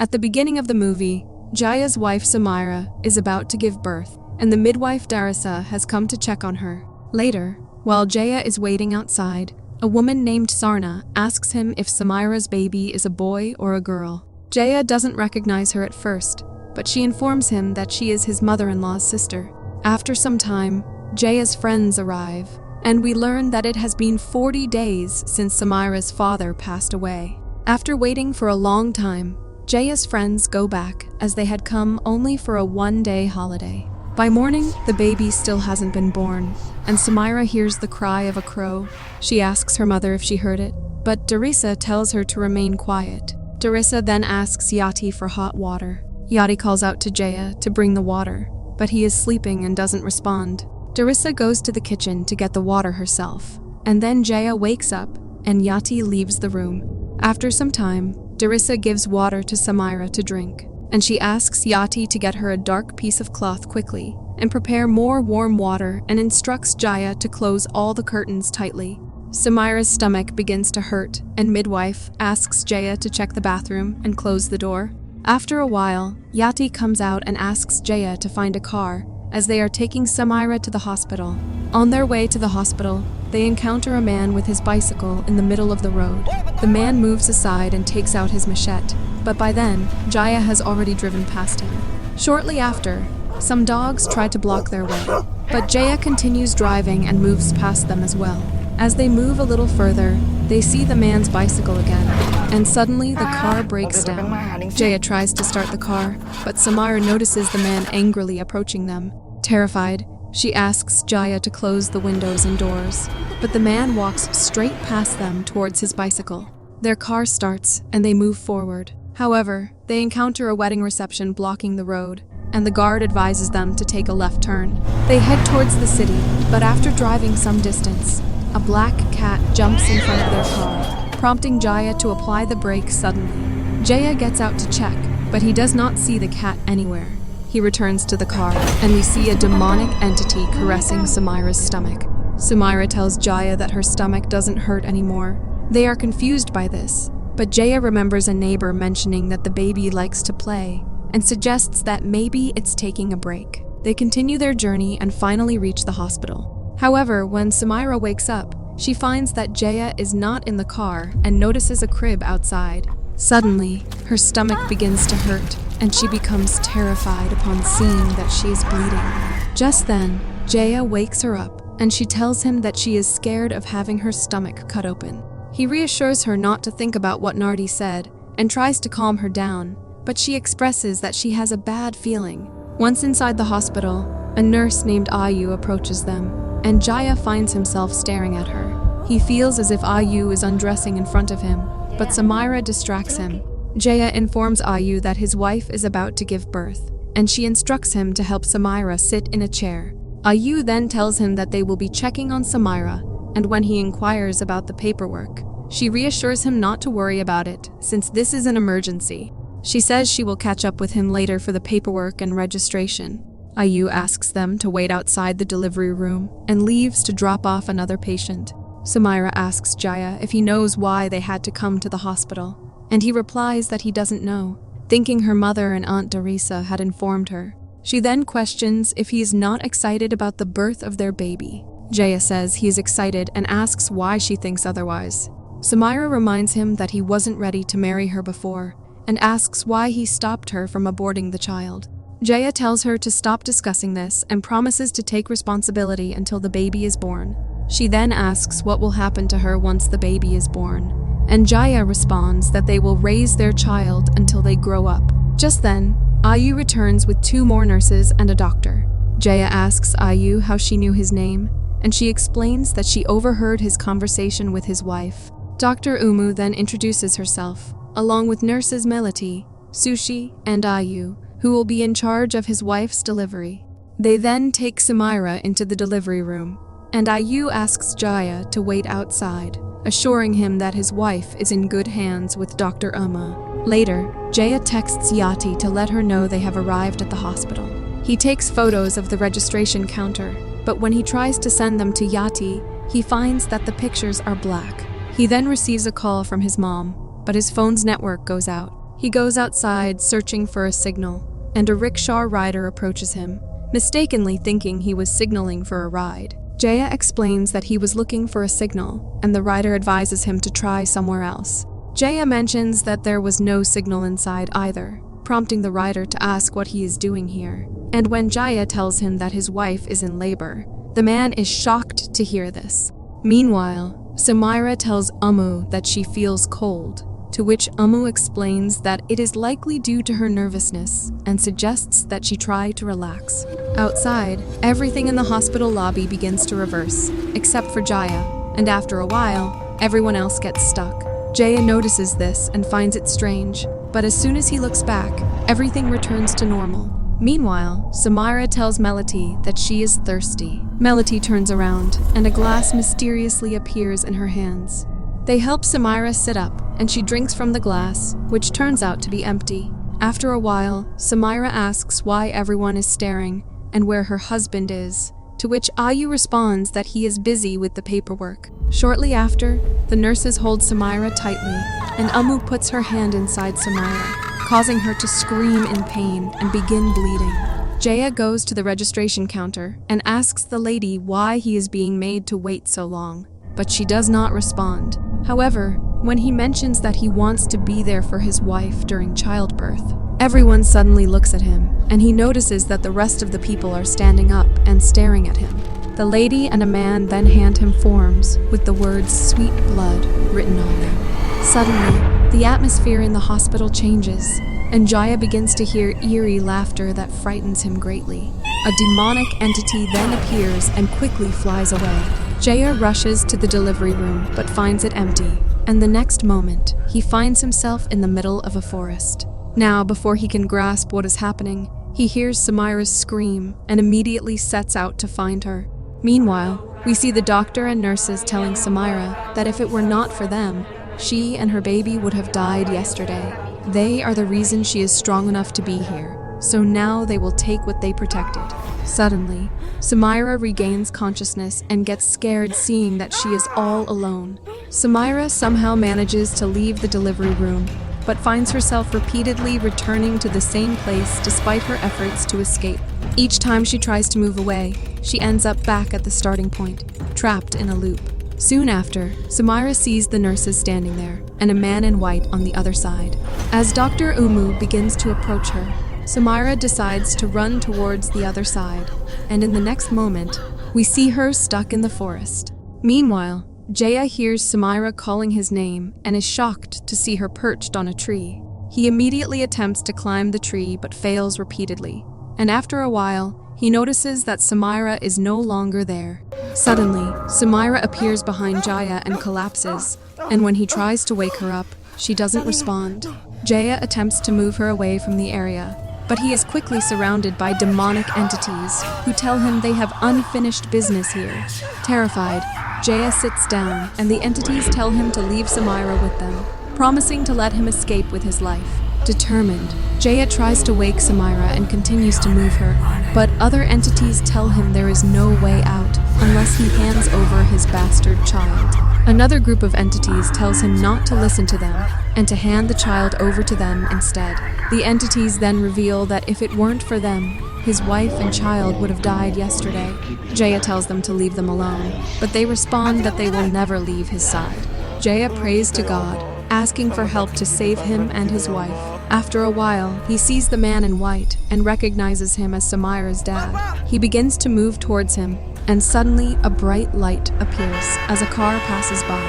At the beginning of the movie, Jaya's wife Samira is about to give birth, and the midwife Darissa has come to check on her. Later, while Jaya is waiting outside, a woman named Sarna asks him if Samira's baby is a boy or a girl. Jaya doesn't recognize her at first, but she informs him that she is his mother-in-law's sister. After some time, Jaya's friends arrive, and we learn that it has been 40 days since Samira's father passed away. After waiting for a long time, Jaya's friends go back as they had come only for a one-day holiday. By morning, the baby still hasn't been born, and Samira hears the cry of a crow. She asks her mother if she heard it, but Darissa tells her to remain quiet. Darissa then asks Yati for hot water. Yati calls out to Jaya to bring the water, but he is sleeping and doesn't respond. Darissa goes to the kitchen to get the water herself, and then Jaya wakes up and Yati leaves the room. After some time, Darissa gives water to Samira to drink, and she asks Yati to get her a dark piece of cloth quickly and prepare more warm water and instructs Jaya to close all the curtains tightly. Samira's stomach begins to hurt, and midwife asks Jaya to check the bathroom and close the door. After a while, Yati comes out and asks Jaya to find a car as they are taking Samira to the hospital. On their way to the hospital, they encounter a man with his bicycle in the middle of the road. The man moves aside and takes out his machete, but by then, Jaya has already driven past him. Shortly after, some dogs try to block their way, but Jaya continues driving and moves past them as well. As they move a little further, they see the man's bicycle again, and suddenly the car breaks down. Jaya tries to start the car, but Samira notices the man angrily approaching them. Terrified, she asks Jaya to close the windows and doors, but the man walks straight past them towards his bicycle. Their car starts, and they move forward. However, they encounter a wedding reception blocking the road, and the guard advises them to take a left turn. They head towards the city, but after driving some distance, a black cat jumps in front of their car, prompting Jaya to apply the brakes suddenly. Jaya gets out to check, but he does not see the cat anywhere. He returns to the car, and we see a demonic entity caressing Samira's stomach. Samira tells Jaya that her stomach doesn't hurt anymore. They are confused by this, but Jaya remembers a neighbor mentioning that the baby likes to play, and suggests that maybe it's taking a break. They continue their journey and finally reach the hospital. However, when Samira wakes up, she finds that Jaya is not in the car and notices a crib outside. Suddenly, her stomach begins to hurt, and she becomes terrified upon seeing that she is bleeding. Just then, Jaya wakes her up, and she tells him that she is scared of having her stomach cut open. He reassures her not to think about what Nardi said, and tries to calm her down, but she expresses that she has a bad feeling. Once inside the hospital, a nurse named Ayu approaches them, and Jaya finds himself staring at her. He feels as if Ayu is undressing in front of him, but Samira distracts him. Jaya informs Ayu that his wife is about to give birth, and she instructs him to help Samira sit in a chair. Ayu then tells him that they will be checking on Samira, and when he inquires about the paperwork, she reassures him not to worry about it, since this is an emergency. She says she will catch up with him later for the paperwork and registration. Ayu asks them to wait outside the delivery room and leaves to drop off another patient. Samira asks Jaya if he knows why they had to come to the hospital, and he replies that he doesn't know, thinking her mother and Aunt Darissa had informed her. She then questions if he is not excited about the birth of their baby. Jaya says he is excited and asks why she thinks otherwise. Samira reminds him that he wasn't ready to marry her before, and asks why he stopped her from aborting the child. Jaya tells her to stop discussing this and promises to take responsibility until the baby is born. She then asks what will happen to her once the baby is born, and Jaya responds that they will raise their child until they grow up. Just then, Ayu returns with 2 more nurses and a doctor. Jaya asks Ayu how she knew his name, and she explains that she overheard his conversation with his wife. Dr. Umu then introduces herself, along with nurses Melati, Sushi, and Ayu, who will be in charge of his wife's delivery. They then take Samira into the delivery room, and Ayu asks Jaya to wait outside, assuring him that his wife is in good hands with Dr. Uma. Later, Jaya texts Yati to let her know they have arrived at the hospital. He takes photos of the registration counter, but when he tries to send them to Yati, he finds that the pictures are black. He then receives a call from his mom, but his phone's network goes out. He goes outside searching for a signal, and a rickshaw rider approaches him, mistakenly thinking he was signaling for a ride. Jaya explains that he was looking for a signal, and the rider advises him to try somewhere else. Jaya mentions that there was no signal inside either, prompting the rider to ask what he is doing here. And when Jaya tells him that his wife is in labor, the man is shocked to hear this. Meanwhile, Samira tells Ammu that she feels cold, to which Ammu explains that it is likely due to her nervousness and suggests that she try to relax. Outside, everything in the hospital lobby begins to reverse, except for Jaya, and after a while, everyone else gets stuck. Jaya notices this and finds it strange, but as soon as he looks back, everything returns to normal. Meanwhile, Samira tells Melody that she is thirsty. Melody turns around, and a glass mysteriously appears in her hands. They help Samira sit up, and she drinks from the glass, which turns out to be empty. After a while, Samira asks why everyone is staring and where her husband is, to which Ayu responds that he is busy with the paperwork. Shortly after, the nurses hold Samira tightly, and Ammu puts her hand inside Samira, causing her to scream in pain and begin bleeding. Jaya goes to the registration counter and asks the lady why he is being made to wait so long, but she does not respond. However, when he mentions that he wants to be there for his wife during childbirth, everyone suddenly looks at him, and he notices that the rest of the people are standing up and staring at him. The lady and a man then hand him forms with the words "sweet blood" written on them. Suddenly, the atmosphere in the hospital changes, and Jaya begins to hear eerie laughter that frightens him greatly. A demonic entity then appears and quickly flies away. Jaya rushes to the delivery room but finds it empty, and the next moment, he finds himself in the middle of a forest. Now, before he can grasp what is happening, he hears Samira's scream and immediately sets out to find her. Meanwhile, we see the doctor and nurses telling Samira that if it were not for them, she and her baby would have died yesterday. They are the reason she is strong enough to be here, so now they will take what they protected. Suddenly, Samira regains consciousness and gets scared seeing that she is all alone. Samira somehow manages to leave the delivery room, but finds herself repeatedly returning to the same place despite her efforts to escape. Each time she tries to move away, she ends up back at the starting point, trapped in a loop. Soon after, Samira sees the nurses standing there, and a man in white on the other side. As Dr. Umu begins to approach her, Samira decides to run towards the other side, and in the next moment, we see her stuck in the forest. Meanwhile, Jaya hears Samira calling his name and is shocked to see her perched on a tree. He immediately attempts to climb the tree but fails repeatedly, and after a while, he notices that Samira is no longer there. Suddenly, Samira appears behind Jaya and collapses, and when he tries to wake her up, she doesn't respond. Jaya attempts to move her away from the area, but he is quickly surrounded by demonic entities who tell him they have unfinished business here. Terrified, Jaya sits down, and the entities tell him to leave Samira with them, promising to let him escape with his life. Determined, Jaya tries to wake Samira and continues to move her, but other entities tell him there is no way out unless he hands over his bastard child. Another group of entities tells him not to listen to them and to hand the child over to them instead. The entities then reveal that if it weren't for them, his wife and child would have died yesterday. Jaya tells them to leave them alone, but they respond that they will never leave his side. Jaya prays to God, asking for help to save him and his wife. After a while, he sees the man in white and recognizes him as Samira's dad. He begins to move towards him, and suddenly a bright light appears as a car passes by,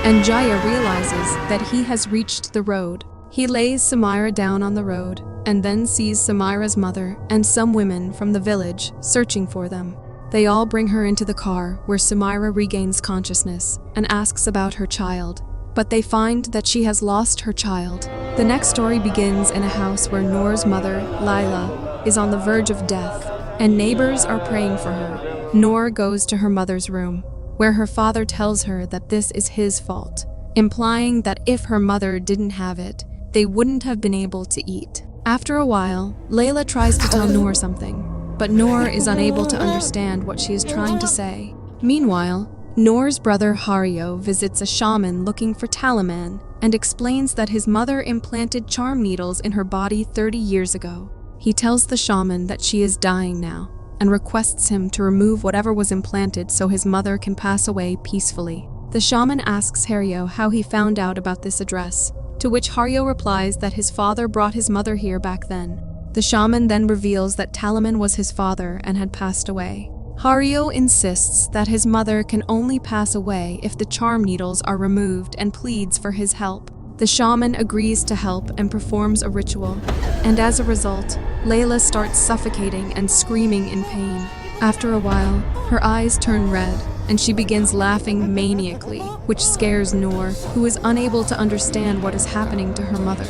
and Jaya realizes that he has reached the road. He lays Samira down on the road, and then sees Samira's mother and some women from the village searching for them. They all bring her into the car, where Samira regains consciousness and asks about her child, but they find that she has lost her child. The next story begins in a house where Noor's mother, Laila, is on the verge of death, and neighbors are praying for her. Noor goes to her mother's room, where her father tells her that this is his fault, implying that if her mother didn't have it, they wouldn't have been able to eat. After a while, Layla tries to tell Noor something, but Noor is unable to understand what she is trying to say. Meanwhile, Noor's brother Hario visits a shaman looking for talisman and explains that his mother implanted charm needles in her body 30 years ago. He tells the shaman that she is dying now and requests him to remove whatever was implanted so his mother can pass away peacefully. The shaman asks Hario how he found out about this address, to which Hario replies that his father brought his mother here back then. The shaman then reveals that Talaman was his father and had passed away. Hario insists that his mother can only pass away if the charm needles are removed and pleads for his help. The shaman agrees to help and performs a ritual, and as a result, Layla starts suffocating and screaming in pain. After a while, her eyes turn red, and she begins laughing maniacally, which scares Noor, who is unable to understand what is happening to her mother.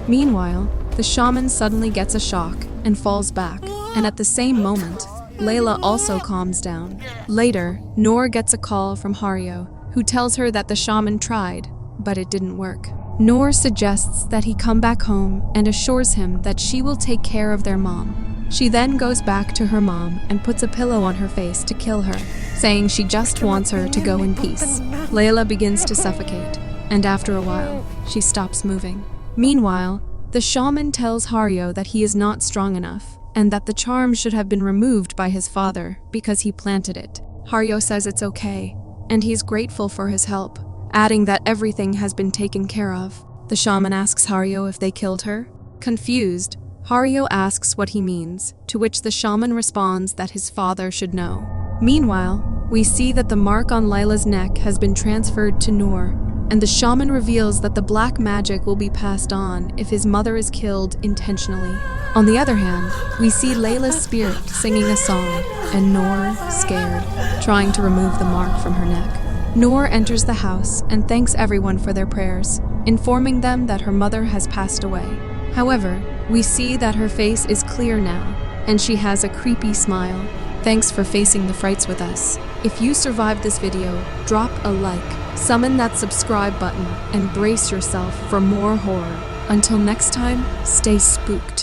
Meanwhile, the shaman suddenly gets a shock and falls back, and at the same moment, Layla also calms down. Later, Noor gets a call from Hario, who tells her that the shaman tried, but it didn't work. Noor suggests that he come back home and assures him that she will take care of their mom. She then goes back to her mom and puts a pillow on her face to kill her, saying she just wants her to go in peace. Layla begins to suffocate, and after a while, she stops moving. Meanwhile, the shaman tells Hario that he is not strong enough, and that the charm should have been removed by his father because he planted it. Hario says it's okay, and he's grateful for his help, adding that everything has been taken care of. The shaman asks Hario if they killed her. Confused, Hario asks what he means, to which the shaman responds that his father should know. Meanwhile, we see that the mark on Layla's neck has been transferred to Noor, and the shaman reveals that the black magic will be passed on if his mother is killed intentionally. On the other hand, we see Layla's spirit singing a song, and Noor, scared, trying to remove the mark from her neck. Noor enters the house and thanks everyone for their prayers, informing them that her mother has passed away. However, we see that her face is clear now, and she has a creepy smile. Thanks for facing the frights with us. If you survived this video, drop a like, summon that subscribe button, and brace yourself for more horror. Until next time, stay spooked.